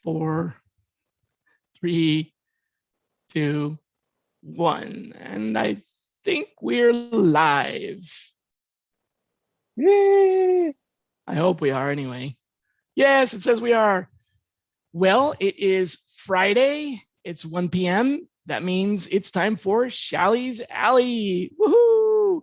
4, 3, 2, 1. And I think we're live. Yay! I hope we are anyway. Yes, it says we are. Well, it is Friday. It's 1 p.m. That means it's time for Shally's Alley. Woohoo!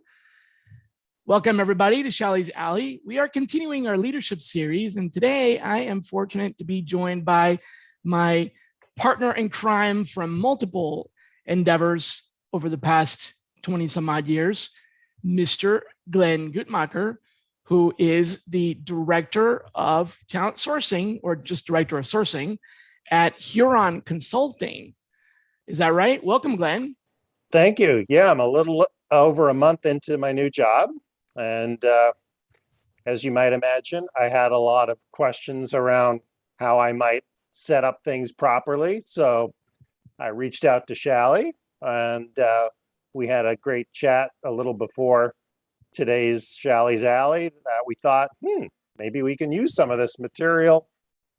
Welcome, everybody, to Shally's Alley. We are continuing our leadership series, and today I am fortunate to be joined by my partner in crime from multiple endeavors over the past 20 some odd years, Mr. Glenn Gutmacher, who is the director of talent sourcing, or just director of sourcing at Huron Consulting. Is that right? Welcome, Glenn. Thank you. Yeah, I'm a little over a month into my new job. And as you might imagine, I had a lot of questions around how I might set up things properly. So I reached out to Shally, and we had a great chat a little before today's Shally's Alley that we thought, maybe we can use some of this material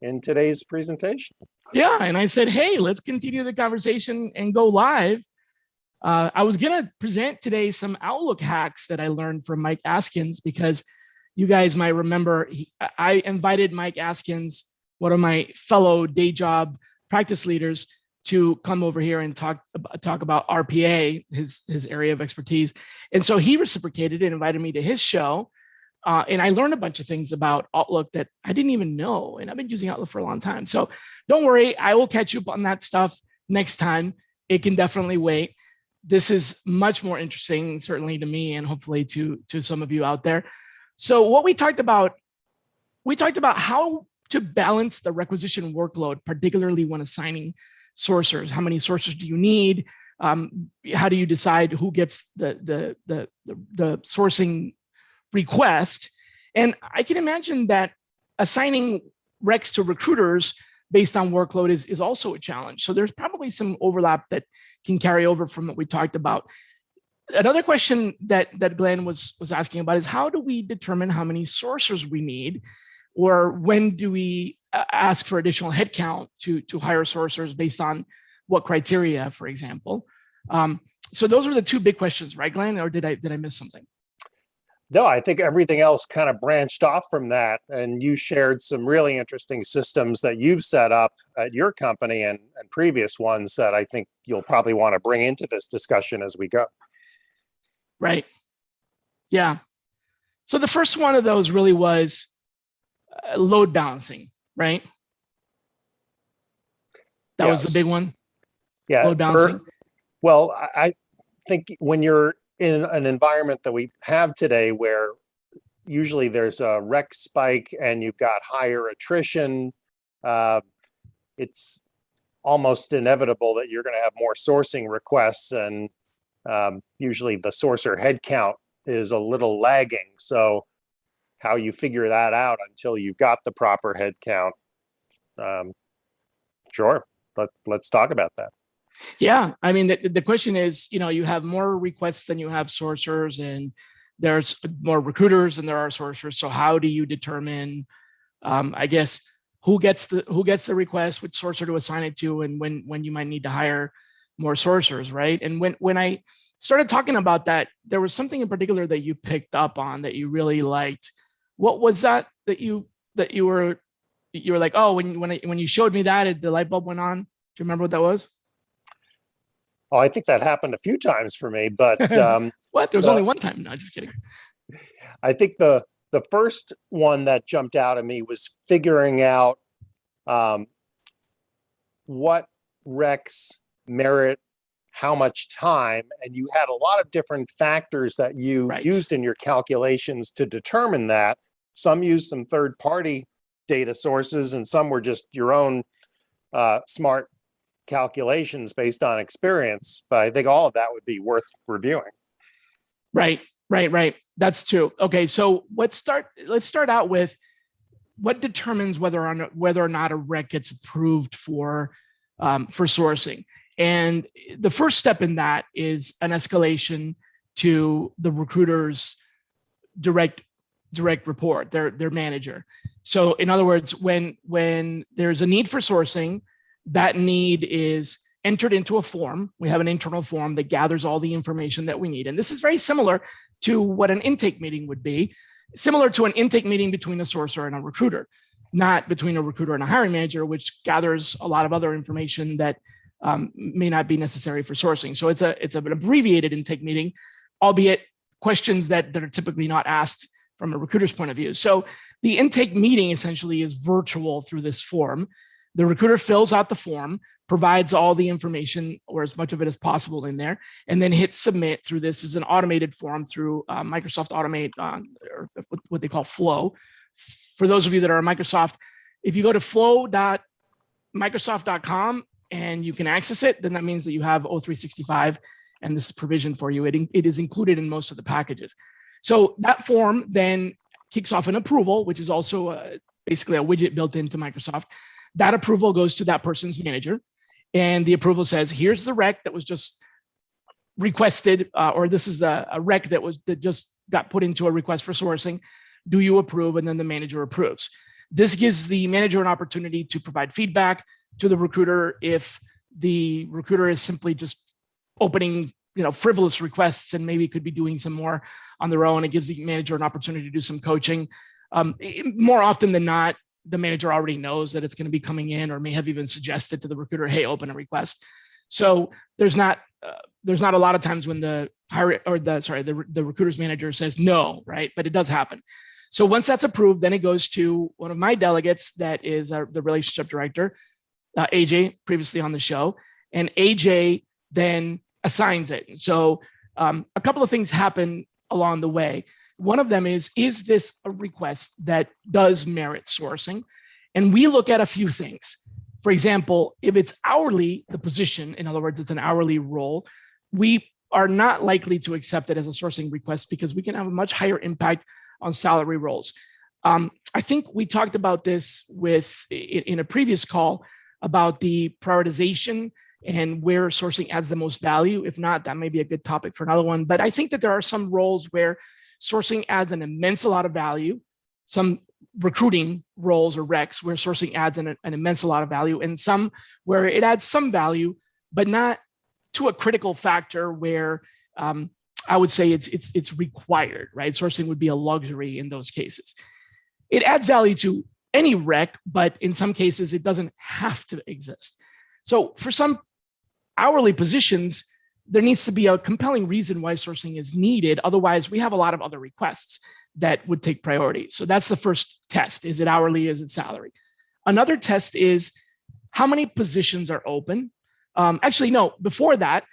in today's presentation. Yeah, and I said, hey, let's continue the conversation and go live. I was going to present today some Outlook hacks that I learned from Mike Askins, because you guys might remember I invited Mike Askins, one of my fellow day job practice leaders, to come over here and talk about RPA, his area of expertise. And so he reciprocated and invited me to his show. And I learned a bunch of things about Outlook that I didn't even know. And I've been using Outlook for a long time. So don't worry, I will catch you up on that stuff next time. It can definitely wait. This is much more interesting, certainly to me, and hopefully to some of you out there. So what we talked about how to balance the requisition workload, particularly when assigning sourcers. How many sources do you need? How do you decide who gets the sourcing request? And I can imagine that assigning recs to recruiters based on workload is also a challenge. So there's probably some overlap that can carry over from what we talked about. Another question that Glenn was asking about is, how do we determine how many sourcers we need, or when do we ask for additional headcount to hire sourcers based on what criteria, for example? So those are the two big questions, right, Glenn? Or did I miss something? No, I think everything else kind of branched off from that. And you shared some really interesting systems that you've set up at your company and previous ones that I think you'll probably want to bring into this discussion as we go. Right. Yeah. So the first one of those really was load balancing, right? That was the big one. Yeah. Load balancing. Well, I think when you're in an environment that we have today, where usually there's a rec spike and you've got higher attrition, it's almost inevitable that you're going to have more sourcing requests, and usually the sourcer headcount is a little lagging. So how you figure that out until you've got the proper headcount, sure, let's talk about that. Yeah, I mean, the question is, you have more requests than you have sourcers, and there's more recruiters than there are sourcers. So how do you determine, I guess, who gets the request, which sourcer to assign it to, and when you might need to hire more sourcers, right? And when I started talking about that, there was something in particular that you picked up on that you really liked. What was that you were like, oh, when you showed me that, the light bulb went on? Do you remember what that was? Oh, I think that happened a few times for me, but what? There was only one time. No, just kidding. I think the first one that jumped out at me was figuring out what recs merit how much time, and you had a lot of different factors that you used in your calculations to determine that. Some used some third-party data sources, and some were just your own smart calculations based on experience. But I think all of that would be worth reviewing. Right. That's true. Okay, so let's start out with what determines whether or not a rec gets approved for sourcing. And the first step in that is an escalation to the recruiter's direct direct report, their manager. So in other words, when there's a need for sourcing, that need is entered into a form. We have an internal form that gathers all the information that we need. And this is very similar to what an intake meeting would be, similar to an intake meeting between a sourcer and a recruiter, not between a recruiter and a hiring manager, which gathers a lot of other information that may not be necessary for sourcing. So it's an abbreviated intake meeting, albeit questions that are typically not asked from a recruiter's point of view. So the intake meeting essentially is virtual through this form. The recruiter fills out the form, provides all the information or as much of it as possible in there, and then hits submit through this is an automated form through Microsoft Automate, or what they call Flow. For those of you that are on Microsoft, if you go to flow.microsoft.com and you can access it, then that means that you have O365 and this is provisioned for you. It is included in most of the packages. So that form then kicks off an approval, which is also basically a widget built into Microsoft. That approval goes to that person's manager. And the approval says, here's the rec that was just requested, or this is a rec that just got put into a request for sourcing. Do you approve? And then the manager approves. This gives the manager an opportunity to provide feedback to the recruiter if the recruiter is simply just opening, frivolous requests and maybe could be doing some more on their own. It gives the manager an opportunity to do some coaching. More often than not, the manager already knows that it's going to be coming in, or may have even suggested to the recruiter, "Hey, open a request." So there's not a lot of times when the recruiter's manager says no, right? But it does happen. So once that's approved, then it goes to one of my delegates, that is the relationship director, AJ, previously on the show, and AJ then assigns it. So a couple of things happen along the way. One of them is this a request that does merit sourcing? And we look at a few things. For example, if it's hourly, the position, in other words, it's an hourly role, we are not likely to accept it as a sourcing request because we can have a much higher impact on salary roles. I think we talked about this in a previous call about the prioritization and where sourcing adds the most value. If not, that may be a good topic for another one. But I think that there are some roles where sourcing adds an immense lot of value, some recruiting roles or recs where sourcing adds an immense lot of value, and some where it adds some value, but not to a critical factor where I would say it's required, right? Sourcing would be a luxury in those cases. It adds value to any rec, but in some cases it doesn't have to exist. So for some hourly positions, there needs to be a compelling reason why sourcing is needed. Otherwise, we have a lot of other requests that would take priority. So that's the first test. Is it hourly? Is it salary? Another test is how many positions are open? Actually, no, before that,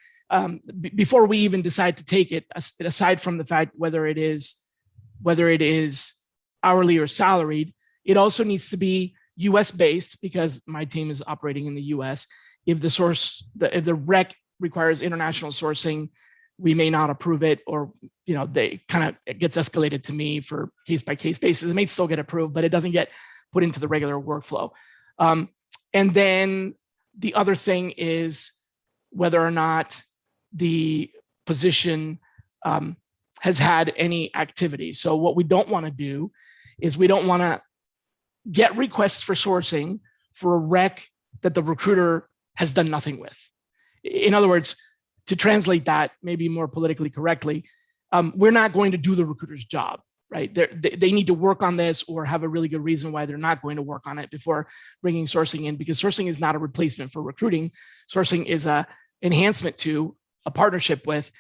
before we even decide to take it, aside from the fact whether it is hourly or salaried, it also needs to be US based because my team is operating in the US. If the rec requires international sourcing, we may not approve it, or it gets escalated to me for case by case basis. It may still get approved, but it doesn't get put into the regular workflow. And then the other thing is whether or not the position has had any activity. So what we don't want to do is we don't want to get requests for sourcing for a rec that the recruiter has done nothing with. In other words, to translate that maybe more politically correctly, we're not going to do the recruiter's job, right? They need to work on this or have a really good reason why they're not going to work on it before bringing sourcing in, because sourcing is not a replacement for recruiting. Sourcing is an enhancement to, a partnership with.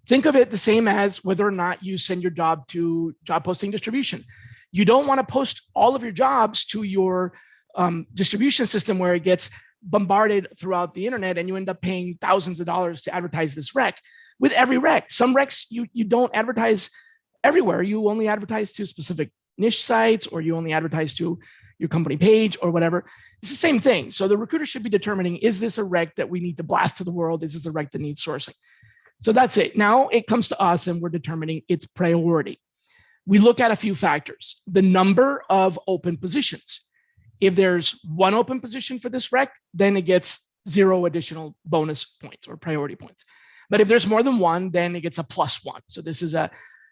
Think of it the same as whether or not you send your job to job posting distribution. You don't want to post all of your jobs to your distribution system where it gets bombarded throughout the internet and you end up paying thousands of dollars to advertise this rec. With every rec, some recs you don't advertise everywhere. You only advertise to specific niche sites, or you only advertise to your company page or whatever. It's the same thing. So the recruiter should be determining, is this a rec that we need to blast to the world? Is this a rec that needs sourcing? So that's it. Now it comes to us and we're determining its priority. We look at a few factors. The number of open positions. If there's one open position for this rec, then it gets 0 additional bonus points or priority points. But if there's more than one, then it gets a +1. So this is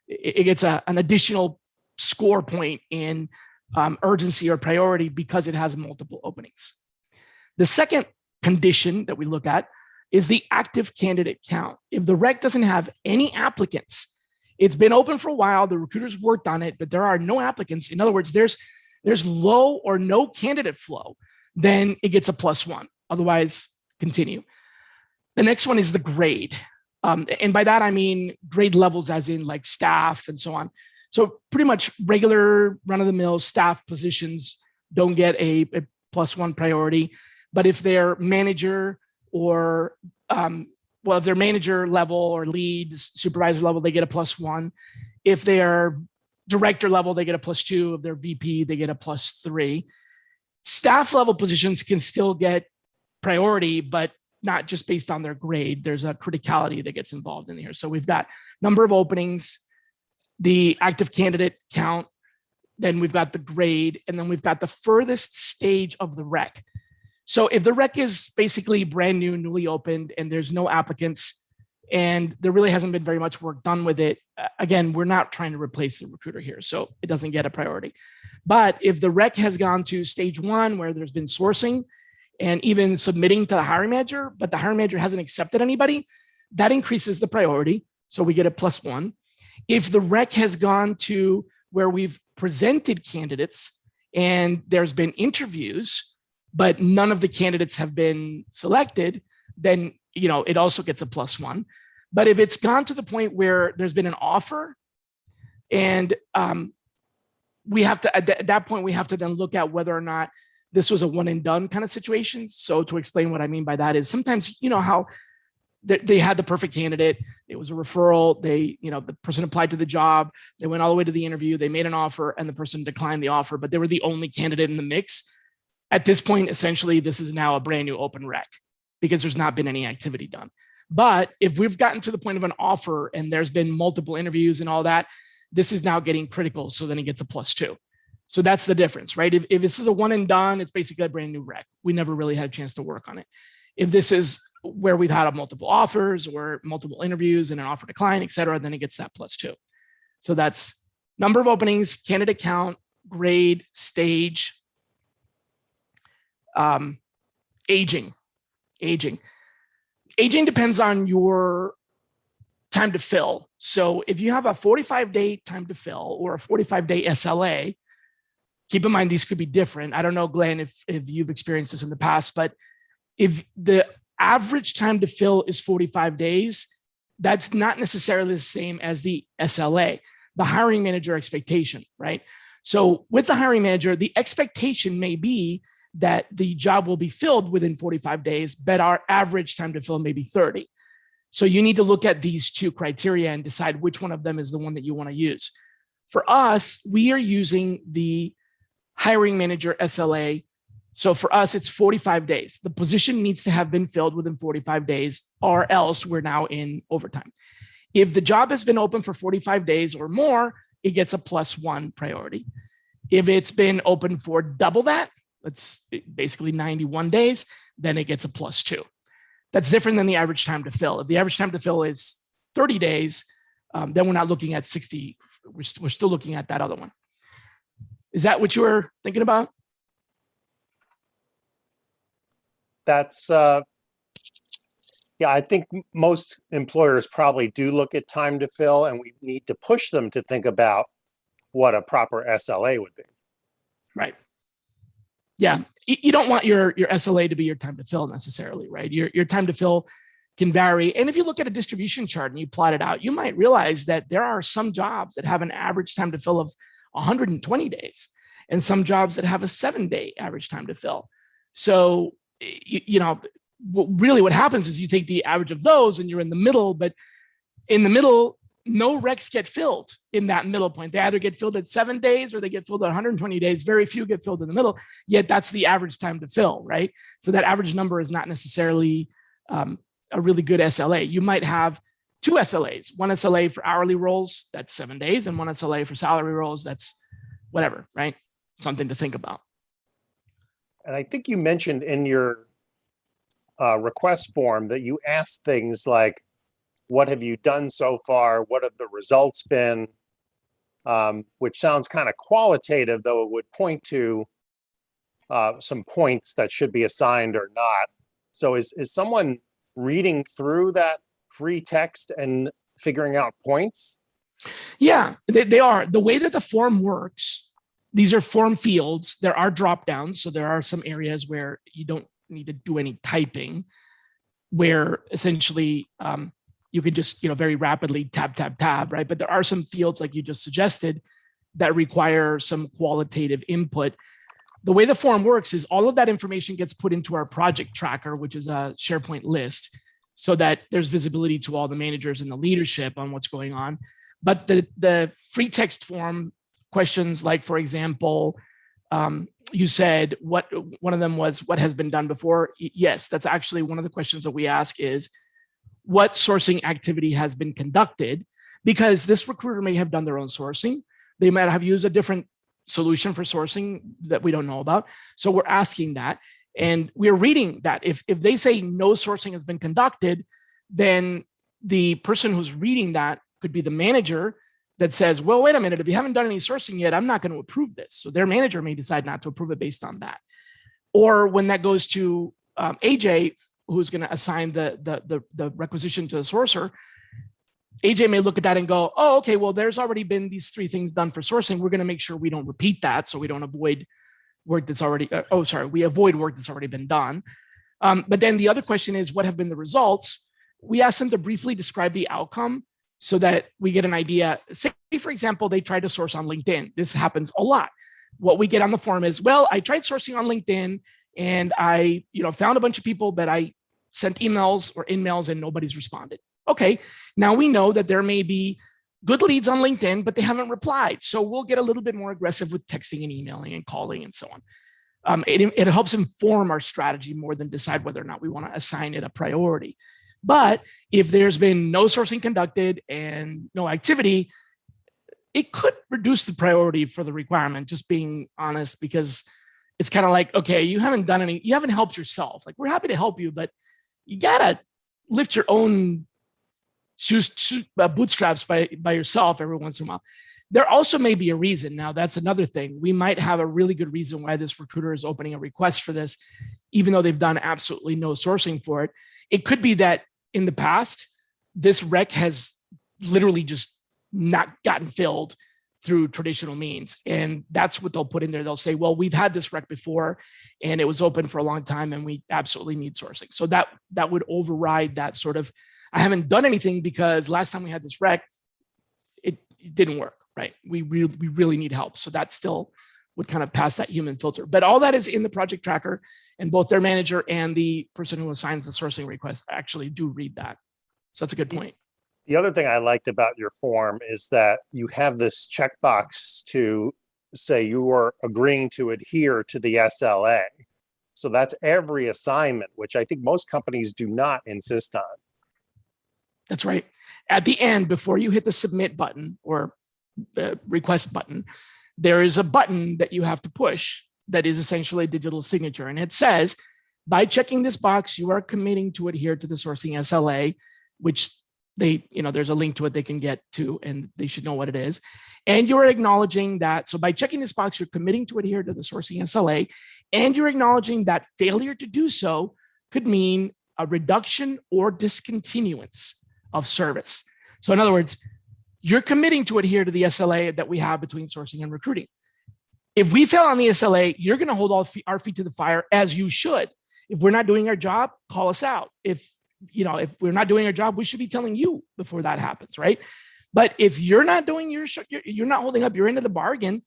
it gets an additional score point in urgency or priority because it has multiple openings. The second condition that we look at is the active candidate count. If the rec doesn't have any applicants, it's been open for a while, the recruiters worked on it, but there are no applicants. In other words, there's low or no candidate flow, then it gets a +1. Otherwise, continue. The next one is the grade. And by that, I mean grade levels as in like staff and so on. So pretty much regular run-of-the-mill staff positions don't get a +1 priority. But if they're manager or, if they're manager level or leads, supervisor level, they get a +1. If they're director level, they get a +2. If they're VP, they get a +3. Staff level positions can still get priority, but not just based on their grade. There's a criticality that gets involved in here. So we've got number of openings, the active candidate count, then we've got the grade, and then we've got the furthest stage of the rec. So if the rec is basically brand new, newly opened, and there's no applicants, and there really hasn't been very much work done with it, again, we're not trying to replace the recruiter here, so it doesn't get a priority. But if the rec has gone to stage 1, where there's been sourcing and even submitting to the hiring manager, but the hiring manager hasn't accepted anybody, that increases the priority. So we get a +1. If the rec has gone to where we've presented candidates and there's been interviews, but none of the candidates have been selected, then it also gets a +1. But if it's gone to the point where there's been an offer, and we have to, at that point, we have to then look at whether or not this was a one and done kind of situation. So to explain what I mean by that is sometimes, how they had the perfect candidate, it was a referral, the person applied to the job, they went all the way to the interview, they made an offer, and the person declined the offer, but they were the only candidate in the mix. At this point, essentially, this is now a brand new open rec because there's not been any activity done. But if we've gotten to the point of an offer and there's been multiple interviews and all that, this is now getting critical. So then it gets a +2. So that's the difference, right? If this is a one and done, it's basically a brand new rec. We never really had a chance to work on it. If this is where we've had multiple offers or multiple interviews and an offer decline, et cetera, then it gets that +2. So that's number of openings, candidate count, grade, stage, aging depends on your time to fill. So if you have a 45-day time to fill or a 45-day SLA, keep in mind these could be different. I don't know, Glenn, if you've experienced this in the past, but if the average time to fill is 45 days, that's not necessarily the same as the SLA, the hiring manager expectation, right? So with the hiring manager, the expectation may be that the job will be filled within 45 days, but our average time to fill may be 30. So you need to look at these two criteria and decide which one of them is the one that you want to use. For us, we are using the hiring manager SLA. So for us, it's 45 days. The position needs to have been filled within 45 days, or else we're now in overtime. If the job has been open for 45 days or more, it gets a +1 priority. If it's been open for double that, it's basically 91 days, then it gets a +2. That's different than the average time to fill. If the average time to fill is 30 days, then we're not looking at 60. We're still looking at that other one. Is that what you were thinking about? That's, yeah, I think most employers probably do look at time to fill, and we need to push them to think about what a proper SLA would be. Right. Yeah, you don't want your SLA to be your time to fill necessarily, right? Your time to fill can vary. And if you look at a distribution chart and you plot it out, you might realize that there are some jobs that have an average time to fill of 120 days and some jobs that have a 7-day average time to fill. So, really what happens is you take the average of those and you're in the middle, but in the middle, no recs get filled in that middle point. They either get filled at 7 days or they get filled at 120 days. Very few get filled in the middle, yet that's the average time to fill, right? So that average number is not necessarily a really good SLA. You might have 2 SLAs, one SLA for hourly roles, that's 7 days, and one SLA for salary roles, that's whatever, right? Something to think about. And I think you mentioned in your request form that you asked things like, what have you done so far? What have the results been? which sounds kind of qualitative, though it would point to some points that should be assigned or not. So is someone reading through that free text and figuring out points? Yeah, they are. The way that the form works, these are form fields. There are drop downs. So there are some areas where you don't need to do any typing, where essentially you can just, very rapidly tab, right? But there are some fields like you just suggested that require some qualitative input. The way the form works is all of that information gets put into our project tracker, which is a SharePoint list, so that there's visibility to all the managers and the leadership on what's going on. But the free text form questions, like, for example, you said one of them was what has been done before. Yes, that's actually one of the questions that we ask is what sourcing activity has been conducted, because this recruiter may have done their own sourcing. They might have used a different solution for sourcing that we don't know about. So we're asking that, and we're reading that. If they say no sourcing has been conducted, then the person who's reading that could be the manager that says, well, wait a minute, if you haven't done any sourcing yet, I'm not going to approve this. So their manager may decide not to approve it based on that. Or when that goes to AJ, who's going to assign the requisition to the sourcer, AJ may look at that and go, oh, okay, well, there's already been these 3 things done for sourcing. We're going to make sure we don't repeat that, so we don't avoid work that's already, we avoid work that's already been done. But then the other question is, what have been the results? We ask them to briefly describe the outcome so that we get an idea. Say, for example, they tried to source on LinkedIn. This happens a lot. What we get on the form is, well, I tried sourcing on LinkedIn and I, found a bunch of people, but I sent emails or in-mails and nobody's responded. Okay, now we know that there may be good leads on LinkedIn, but they haven't replied. So we'll get a little bit more aggressive with texting and emailing and calling and so on. It helps inform our strategy more than decide whether or not we want to assign it a priority. But if there's been no sourcing conducted and no activity, it could reduce the priority for the requirement, just being honest, because it's kind of like, okay, you haven't helped yourself. Like, we're happy to help you, but you got to lift your own bootstraps by yourself every once in a while. There also may be a reason. Now, that's another thing. We might have a really good reason why this recruiter is opening a request for this, even though they've done absolutely no sourcing for it. It could be that in the past, this rec has literally just not gotten filled through traditional means. And that's what they'll put in there. They'll say, well, we've had this rec before and it was open for a long time and we absolutely need sourcing. So that would override that sort of, I haven't done anything because last time we had this rec, it didn't work, right? We really need help. So that still would kind of pass that human filter. But all that is in the project tracker, and both their manager and the person who assigns the sourcing request actually do read that. So that's a good point. The other thing I liked about your form is that you have this checkbox to say you are agreeing to adhere to the SLA. So that's every assignment, which I think most companies do not insist on. That's right. At the end, before you hit the submit button or the request button, there is a button that you have to push that is essentially a digital signature. And it says, by checking this box, you are committing to adhere to the sourcing SLA, which there's a link to it they can get to, and they should know what it is. And you're acknowledging that. So by checking this box, you're committing to adhere to the sourcing SLA, and you're acknowledging that failure to do so could mean a reduction or discontinuance of service. So in other words, you're committing to adhere to the SLA that we have between sourcing and recruiting. If we fail on the SLA, you're going to hold our feet to the fire, as you should. If we're not doing our job, call us out. If we're not doing our job, we should be telling you before that happens, right? But if you're not doing you're not holding up your end of the bargain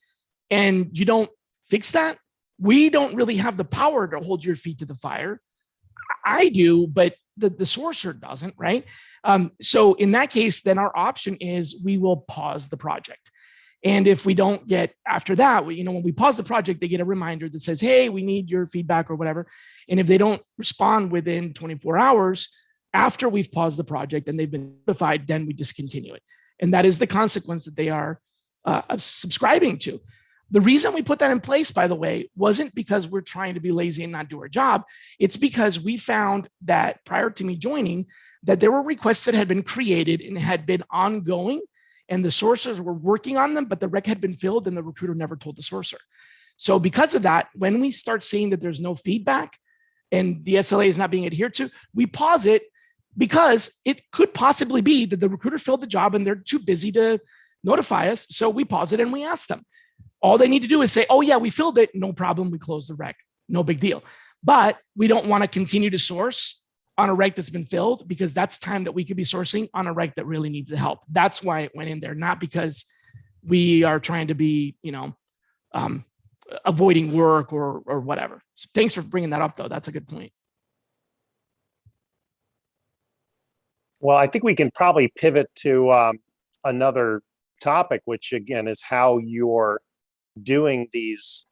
and you don't fix that, we don't really have the power to hold your feet to the fire. I do, but the sourcer doesn't, right? So in that case, then our option is we will pause the project. And if we don't get after that, when we pause the project, they get a reminder that says, hey, we need your feedback or whatever. And if they don't respond within 24 hours after we've paused the project and they've been notified, then we discontinue it. And that is the consequence that they are subscribing to. The reason we put that in place, by the way, wasn't because we're trying to be lazy and not do our job. It's because we found that prior to me joining, that there were requests that had been created and had been ongoing and the sourcers were working on them, but the rec had been filled and the recruiter never told the sourcer. So because of that, when we start seeing that there's no feedback and the SLA is not being adhered to, we pause it because it could possibly be that the recruiter filled the job and they're too busy to notify us. So we pause it and we ask them. All they need to do is say, oh yeah, we filled it. No problem. We closed the rec. No big deal. But we don't want to continue to source on a rec that's been filled because that's time that we could be sourcing on a rec that really needs the help. That's why it went in there, not because we are trying to be, avoiding work or whatever. So thanks for bringing that up though. That's a good point. Well, I think we can probably pivot to another topic, which again is how you're doing these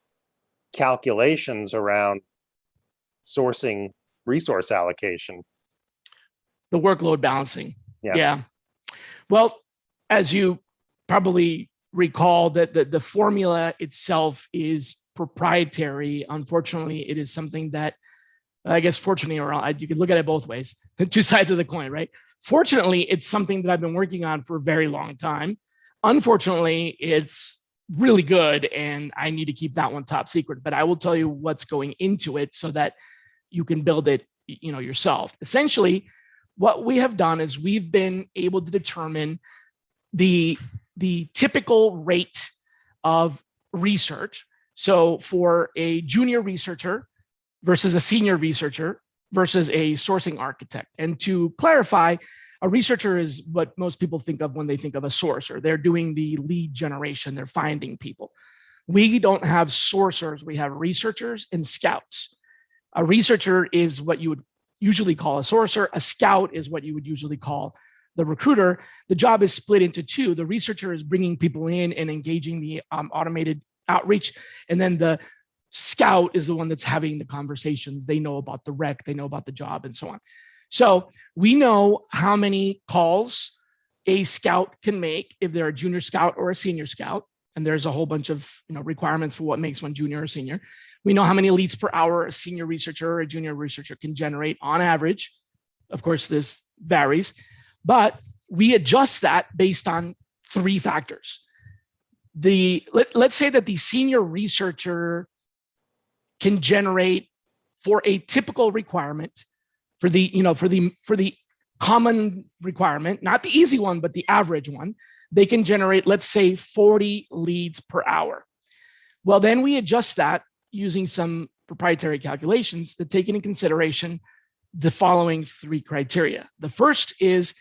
calculations around sourcing resource allocation. The workload balancing. Yeah. Well, as you probably recall, that the formula itself is proprietary. Unfortunately, it is something that, I guess, fortunately, or you could look at it both ways, the two sides of the coin, right? Fortunately, it's something that I've been working on for a very long time. Unfortunately, it's really good and I need to keep that one top secret, but I will tell you what's going into it so that you can build it, yourself. Essentially, what we have done is we've been able to determine the typical rate of research. So for a junior researcher versus a senior researcher versus a sourcing architect. And to clarify, a researcher is what most people think of when they think of a sourcer. They're doing the lead generation, they're finding people. We don't have sourcers, we have researchers and scouts. A researcher is what you would usually call a sourcer. A scout is what you would usually call the recruiter. The job is split into two. The researcher is bringing people in and engaging the automated outreach. And then the scout is the one that's having the conversations. They know about the rec, they know about the job and so on. So we know how many calls a scout can make if they're a junior scout or a senior scout. And there's a whole bunch of requirements for what makes one junior or senior. We know how many leads per hour a senior researcher or a junior researcher can generate on average. Of course, this varies, but we adjust that based on three factors. Let's say that the senior researcher can generate for a typical requirement for the common requirement, not the easy one, but the average one, they can generate, let's say 40 leads per hour. Well, then we adjust that using some proprietary calculations that take into consideration the following three criteria. The first is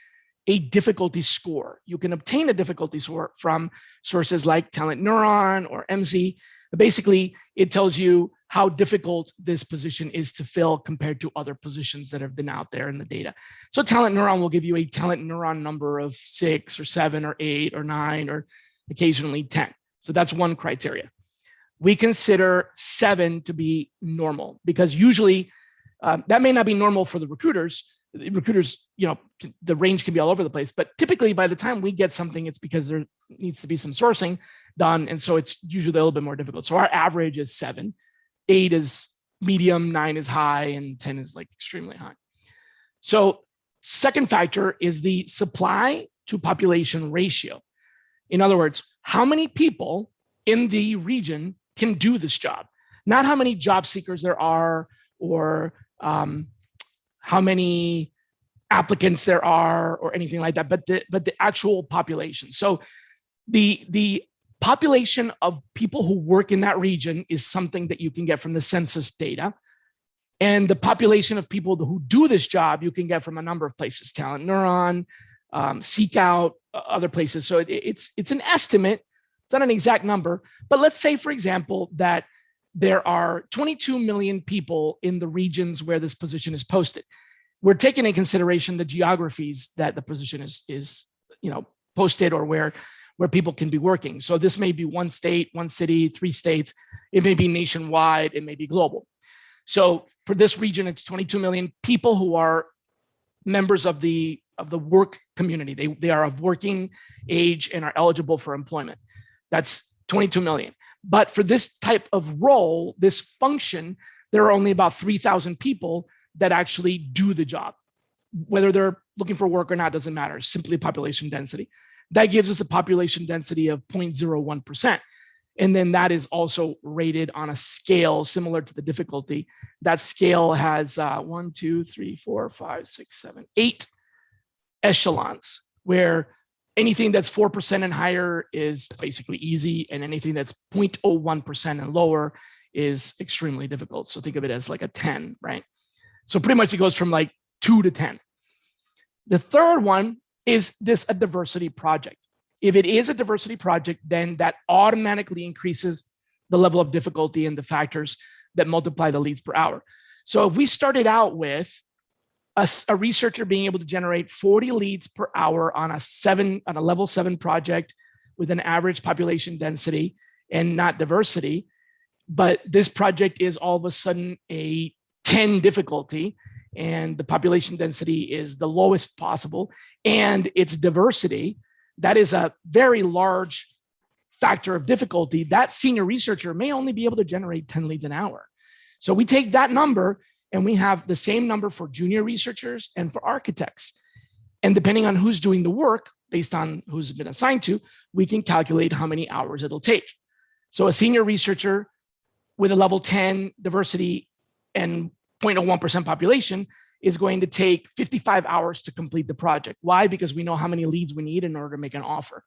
a difficulty score. You can obtain a difficulty score from sources like Talent Neuron or MZ. Basically, it tells you how difficult this position is to fill compared to other positions that have been out there in the data. So Talent Neuron will give you a Talent Neuron number of 6 or 7 or 8 or 9 or occasionally 10. So that's one criteria. We consider 7 to be normal because usually that may not be normal for the recruiters. The recruiters, the range can be all over the place, but typically by the time we get something, it's because there needs to be some sourcing done. And so it's usually a little bit more difficult. So our average is 7, 8 is medium, 9 is high, and 10 is like extremely high. So second factor is the supply to population ratio. In other words, how many people in the region can do this job? Not how many job seekers there are or how many applicants there are or anything like that, but the actual population. So the population of people who work in that region is something that you can get from the census data. And the population of people who do this job, you can get from a number of places, Talent Neuron, Seek Out, other places. So it's an estimate. It's not an exact number, but let's say, for example, that there are 22 million people in the regions where this position is posted. We're taking into consideration the geographies that the position is posted or where people can be working. So this may be one state, one city, 3 states. It may be nationwide. It may be global. So for this region, it's 22 million people who are members of the work community. They are of working age and are eligible for employment. That's 22 million. But for this type of role, this function, there are only about 3,000 people that actually do the job. Whether they're looking for work or not doesn't matter, simply population density. that gives us a population density of 0.01%. And then that is also rated on a scale similar to the difficulty. That scale has 1, 2, 3, 4, 5, 6, 7, 8 echelons, where anything that's 4% and higher is basically easy, and anything that's 0.01% and lower is extremely difficult. So think of it as like a 10, right? So pretty much it goes from like 2 to 10. The third one is this a diversity project. If it is a diversity project, then that automatically increases the level of difficulty and the factors that multiply the leads per hour. So if we started out with a researcher being able to generate 40 leads per hour on a level 7 project with an average population density and not diversity, but this project is all of a sudden a 10 difficulty, and the population density is the lowest possible, and its diversity, that is a very large factor of difficulty. That senior researcher may only be able to generate 10 leads an hour. So we take that number and we have the same number for junior researchers and for architects. And depending on who's doing the work, based on who's been assigned to, we can calculate how many hours it'll take. So a senior researcher with a level 10 diversity and 0.01% population is going to take 55 hours to complete the project. Why? Because we know how many leads we need in order to make an offer,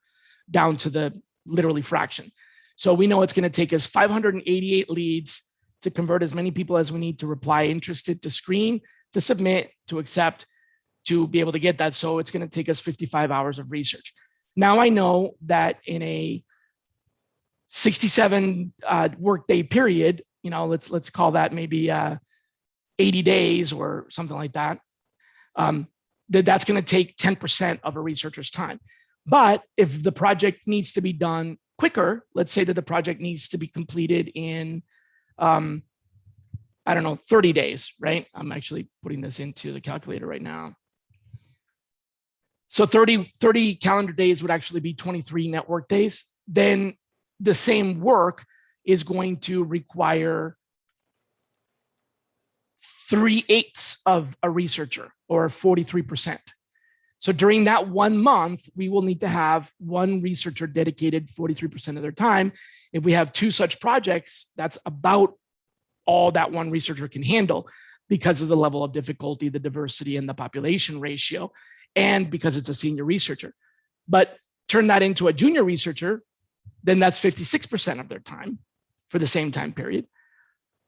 down to the literally fraction. So we know it's going to take us 588 leads to convert as many people as we need to reply interested, to screen, to submit, to accept, to be able to get that. So it's going to take us 55 hours of research. Now I know that in a 67 workday period, let's call that maybe 80 days or something like that, that's going to take 10% of a researcher's time. But if the project needs to be done quicker, let's say that the project needs to be completed in, 30 days, right? I'm actually putting this into the calculator right now. So 30 calendar days would actually be 23 network days. Then the same work is going to require 3/8 of a researcher, or 43%. So during that 1 month, we will need to have one researcher dedicated 43% of their time. If we have 2 such projects, that's about all that one researcher can handle, because of the level of difficulty, the diversity, and the population ratio, and because it's a senior researcher. But turn that into a junior researcher, then that's 56% of their time for the same time period.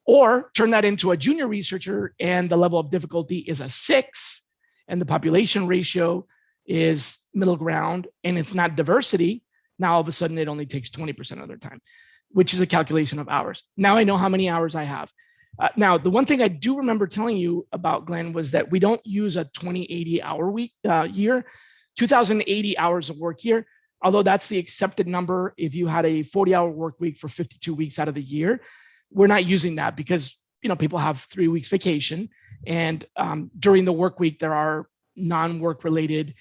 Or turn that into a junior researcher and the level of difficulty is a 6 and the population ratio is middle ground and it's not diversity. Now all of a sudden it only takes 20% of their time, which is a calculation of hours. Now I know how many hours I have. Now, the one thing I do remember telling you about, Glenn, was that we don't use a 2080 hour week year, 2080 hours of work year, although that's the accepted number if you had a 40-hour work week for 52 weeks out of the year. We're not using that because people have 3 weeks vacation, and during the work week there are non-work related,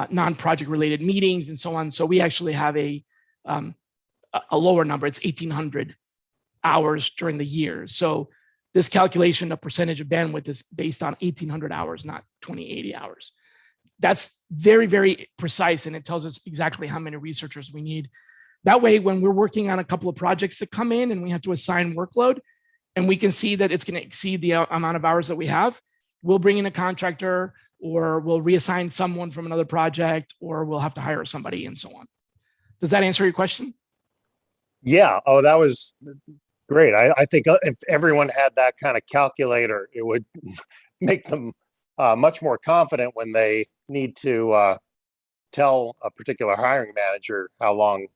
non-project related meetings and so on. So we actually have a lower number. It's 1,800 hours during the year. So this calculation of percentage of bandwidth is based on 1,800 hours, not 2080 hours. That's very, very precise, and it tells us exactly how many researchers we need. That way, when we're working on a couple of projects that come in and we have to assign workload, and we can see that it's going to exceed the amount of hours that we have, we'll bring in a contractor, or we'll reassign someone from another project, or we'll have to hire somebody, and so on. Does that answer your question? Yeah. Oh, that was great. I think if everyone had that kind of calculator, it would make them much more confident when they need to tell a particular hiring manager how long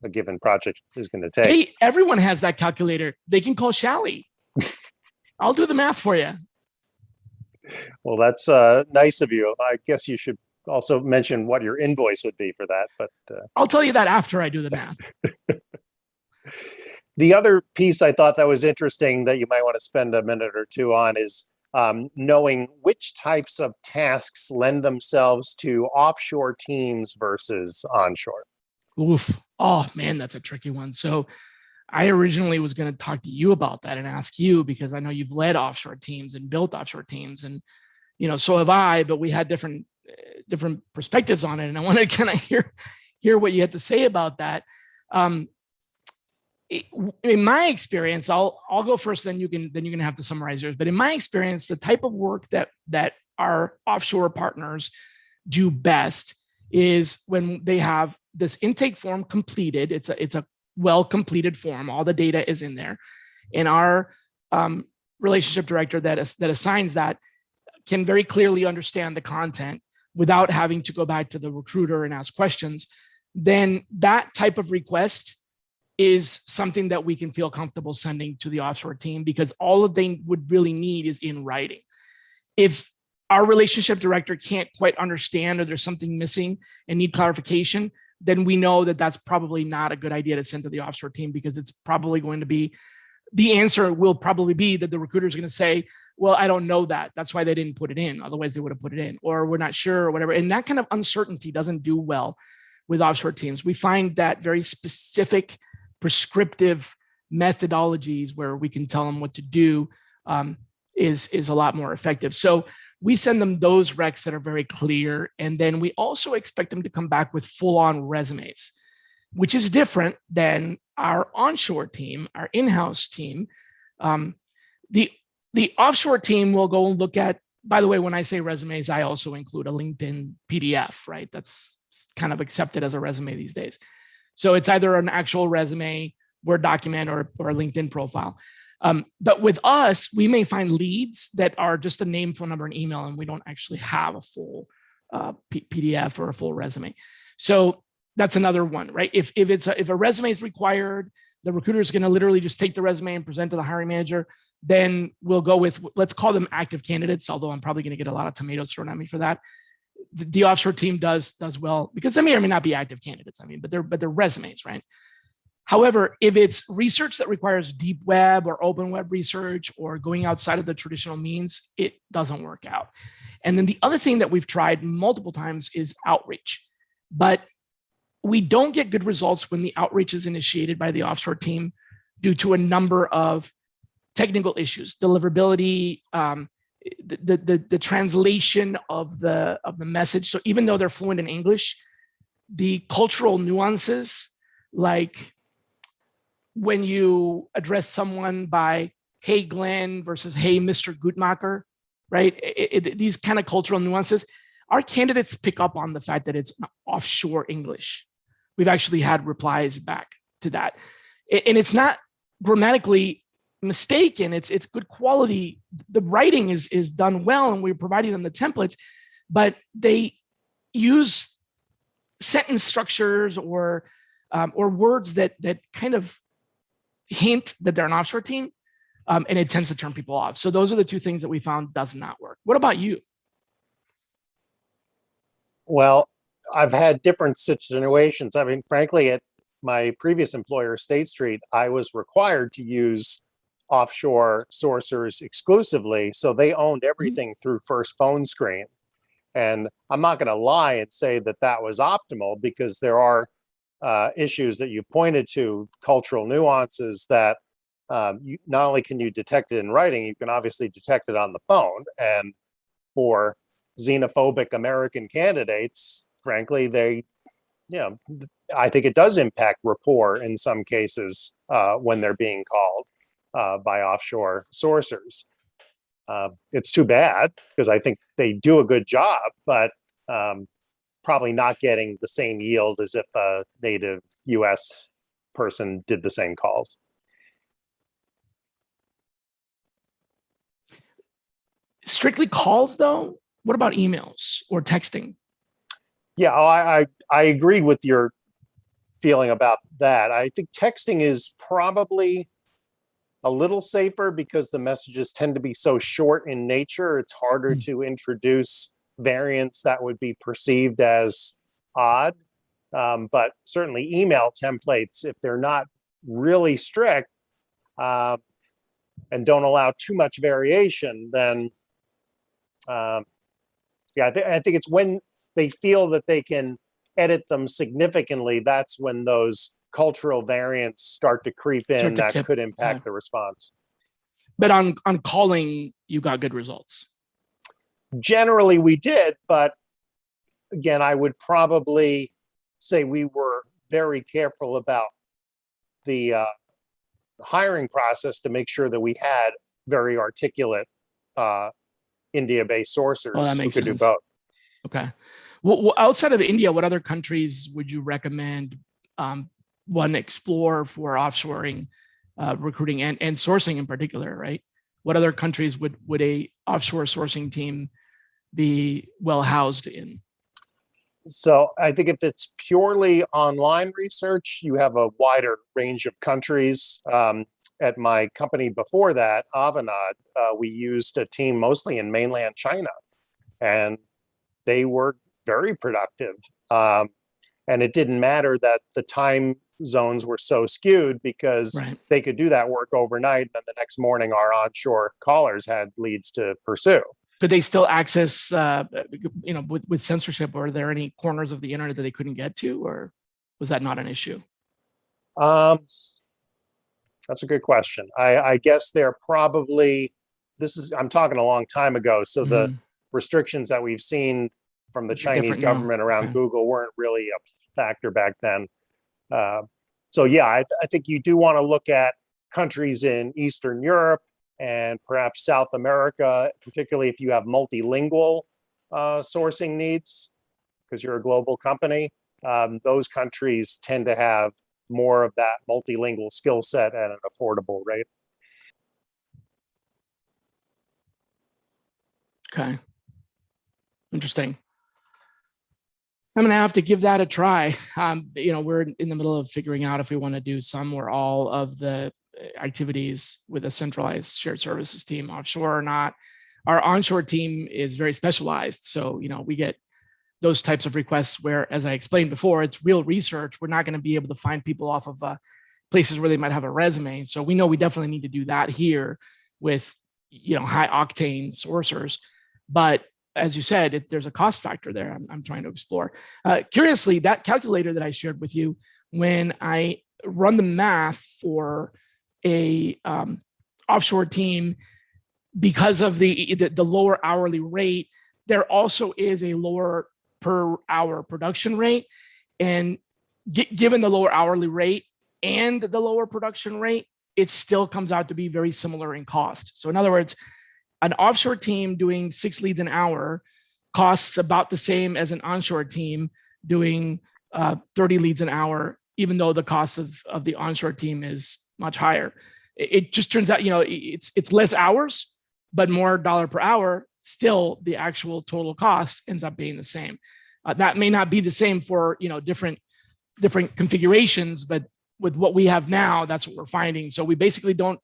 a given project is going to take. Hey, everyone has that calculator. They can call Shally. I'll do the math for you. Well, that's nice of you. I guess you should also mention what your invoice would be for that, but I'll tell you that after I do the math. The other piece I thought that was interesting that you might want to spend a minute or two on is knowing which types of tasks lend themselves to offshore teams versus onshore. Oof. Oh, man, that's a tricky one. So I originally was going to talk to you about that and ask you, because I know you've led offshore teams and built offshore teams, and so have I, but we had different perspectives on it. And I wanted to kind of hear hear what you had to say about that. In my experience, I'll go first, then you can have to summarize yours. But in my experience, the type of work that our offshore partners do best is when they have this intake form completed. It's a well completed form. All the data is in there, and our relationship director that assigns that can very clearly understand the content without having to go back to the recruiter and ask questions. Then that type of request is something that we can feel comfortable sending to the offshore team, because all they would really need is in writing. If our relationship director can't quite understand, or there's something missing and need clarification, then we know that that's probably not a good idea to send to the offshore team, because it's probably going to be, the answer will probably be that the recruiter is going to say, well, I don't know that. That's why they didn't put it in. Otherwise they would have put it in, or we're not sure, or whatever. And that kind of uncertainty doesn't do well with offshore teams. We find that very specific prescriptive methodologies where we can tell them what to do is a lot more effective. So we send them those recs that are very clear. And then we also expect them to come back with full-on resumes, which is different than our onshore team, our in-house team. The offshore team will go and look at, by the way, when I say resumes, I also include a LinkedIn PDF, right? That's kind of accepted as a resume these days. So it's either an actual resume, Word document, or a LinkedIn profile. But with us, we may find leads that are just a name, phone number, and email, and we don't actually have a full PDF or a full resume. So that's another one, right? If a resume is required, the recruiter is going to literally just take the resume and present to the hiring manager. Then we'll go with, let's call them active candidates, although I'm probably going to get a lot of tomatoes thrown at me for that. The offshore team does well, because they may or may not be active candidates. I mean, but they're resumes, right? However, if it's research that requires deep web or open web research, or going outside of the traditional means, it doesn't work out. And then the other thing that we've tried multiple times is outreach, but we don't get good results when the outreach is initiated by the offshore team due to a number of technical issues, deliverability, the translation of the message. So even though they're fluent in English, the cultural nuances, like when you address someone by "Hey Glenn" versus "Hey Mr. Gutmacher," right? These kind of cultural nuances, our candidates pick up on the fact that it's offshore English. We've actually had replies back to that, and it's not grammatically mistaken. It's good quality. The writing is done well, and we're providing them the templates, but they use sentence structures or words that kind of hint that they're an offshore team, and it tends to turn people off. So those are the two things that we found does not work. What about you? Well, I've had different situations. I mean, frankly, at my previous employer, State Street, I was required to use offshore sourcers exclusively. So they owned everything through first phone screen. And I'm not going to lie and say that that was optimal, because there are issues that you pointed to, cultural nuances that not only can you detect it in writing, you can obviously detect it on the phone. And for xenophobic American candidates, frankly, I think it does impact rapport in some cases when they're being called by offshore sourcers. It's too bad, because I think they do a good job, but probably not getting the same yield as if a native US person did the same calls. Strictly calls, though? What about emails or texting? Yeah, I agreed with your feeling about that. I think texting is probably a little safer, because the messages tend to be so short in nature. It's harder to introduce variants that would be perceived as odd. But certainly email templates, if they're not really strict and don't allow too much variation, then I think it's when they feel that they can edit them significantly, that's when those cultural variants start to creep in that could impact the response. But on calling, you got good results. Generally we did, but again, I would probably say we were very careful about the hiring process to make sure that we had very articulate India-based sourcers Oh, that who makes could do sense. both. Okay. Well, outside of India, what other countries would you recommend one explore for offshoring, recruiting and sourcing in particular, right? What other countries would a offshore sourcing team be well housed in? So I think if it's purely online research, you have a wider range of countries. At my company before that, Avanade, we used a team mostly in mainland China, and they were very productive. And it didn't matter that the time zones were so skewed because Right. they could do that work overnight. And the next morning, our onshore callers had leads to pursue. Could they still access, with censorship? Or are there any corners of the internet that they couldn't get to, or was that not an issue? That's a good question. I guess they're probably, I'm talking a long time ago. So the restrictions that we've seen from the Chinese government around Google weren't really a factor back then. So yeah, I think you do want to look at countries in Eastern Europe and perhaps South America, particularly if you have multilingual sourcing needs, because you're a global company. Those countries tend to have more of that multilingual skill set at an affordable rate. Okay. Interesting. I'm going to have to give that a try. We're in the middle of figuring out if we want to do some or all of the activities with a centralized shared services team offshore or not. Our onshore team is very specialized. So, we get those types of requests where, as I explained before, it's real research. We're not going to be able to find people off of places where they might have a resume. So we know we definitely need to do that here with, high octane sourcers. But as you said, there's a cost factor there I'm trying to explore. Curiously, that calculator that I shared with you, when I run the math for a offshore team, because of the lower hourly rate, there also is a lower per hour production rate. And given the lower hourly rate and the lower production rate, it still comes out to be very similar in cost. So in other words, an offshore team doing 6 leads an hour costs about the same as an onshore team doing 30 leads an hour, even though the cost of the onshore team is much higher. It just turns out, it's less hours, but more dollar per hour. Still, the actual total cost ends up being the same. That may not be the same for different configurations, but with what we have now, that's what we're finding. So we basically don't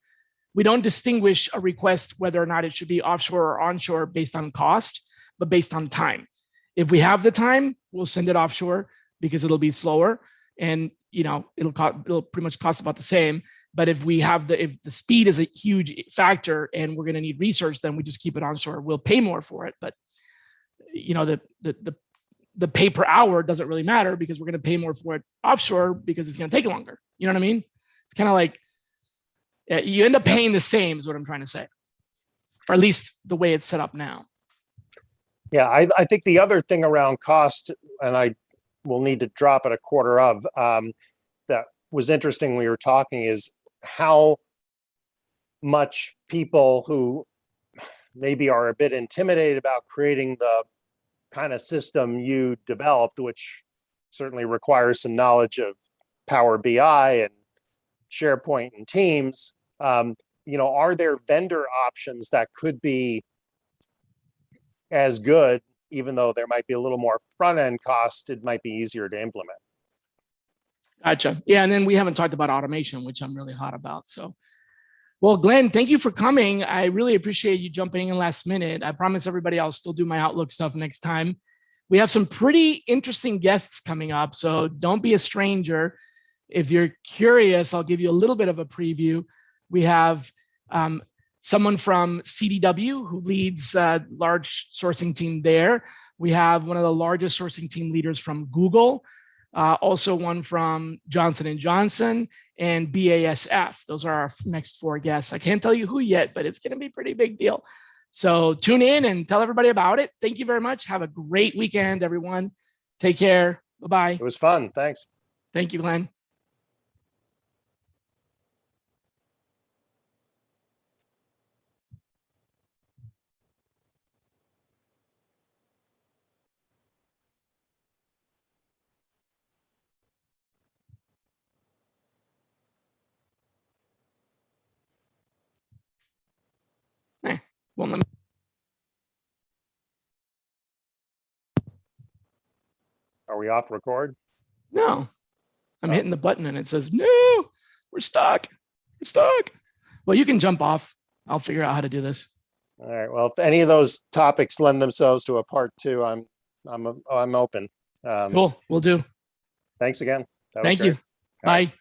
distinguish a request whether or not it should be offshore or onshore based on cost, but based on time. If we have the time, we'll send it offshore because it'll be slower, and it'll pretty much cost about the same. But if the speed is a huge factor and we're going to need research, then we just keep it onshore. We'll pay more for it, but the pay per hour doesn't really matter because we're going to pay more for it offshore because it's going to take longer. You know what I mean? It's kind of like you end up paying the same is what I'm trying to say, or at least the way it's set up now. Yeah, I think the other thing around cost, and I will need to drop it a quarter of, that was interesting when we were talking, is how much people who maybe are a bit intimidated about creating the kind of system you developed, which certainly requires some knowledge of Power BI and SharePoint and Teams. Are there vendor options that could be as good, even though there might be a little more front end cost? It might be easier to implement. Gotcha. Yeah, and then we haven't talked about automation, which I'm really hot about. So, well, Glenn, thank you for coming. I really appreciate you jumping in last minute. I promise everybody I'll still do my Outlook stuff next time. We have some pretty interesting guests coming up, so don't be a stranger. If you're curious, I'll give you a little bit of a preview. We have someone from CDW who leads a large sourcing team there. We have one of the largest sourcing team leaders from Google. Also one from Johnson & Johnson and BASF. Those are our next 4 guests. I can't tell you who yet, but it's going to be a pretty big deal. So tune in and tell everybody about it. Thank you very much. Have a great weekend, everyone. Take care. Bye-bye. It was fun. Thanks. Thank you, Glenn. Won't let me. Are we off record? No, I'm Oh. hitting the button and it says, no, we're stuck. We're stuck. Well, you can jump off. I'll figure out how to do this. All right. Well, if any of those topics lend themselves to a part two, I'm open. Cool. We'll do. Thanks again. That was Thank great. you. All right. Bye.